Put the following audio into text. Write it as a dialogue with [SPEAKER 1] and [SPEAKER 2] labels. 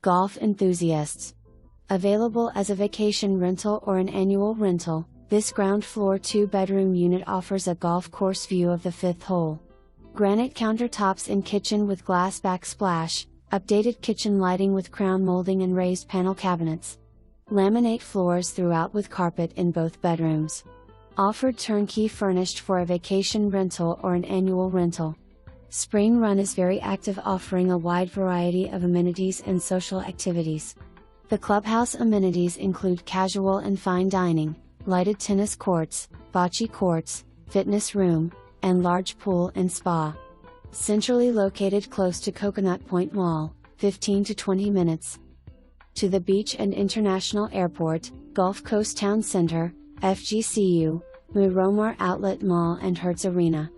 [SPEAKER 1] Golf enthusiasts. Available as a vacation rental or an annual rental, this ground floor 2-bedroom unit offers a golf course view of the 5th hole. Granite countertops in kitchen with glass backsplash, updated kitchen lighting with crown molding and raised panel cabinets. Laminate floors throughout with carpet in both bedrooms. Offered turnkey furnished for a vacation rental or an annual rental. Spring Run is very active, offering a wide variety of amenities and social activities. The clubhouse amenities include casual and fine dining, lighted tennis courts, bocce courts, fitness room, and large pool and spa. Centrally located close to Coconut Point Mall, 15 to 20 minutes to the beach and international airport, Gulf Coast Town Center, FGCU, Miromar Outlet Mall and Hertz Arena.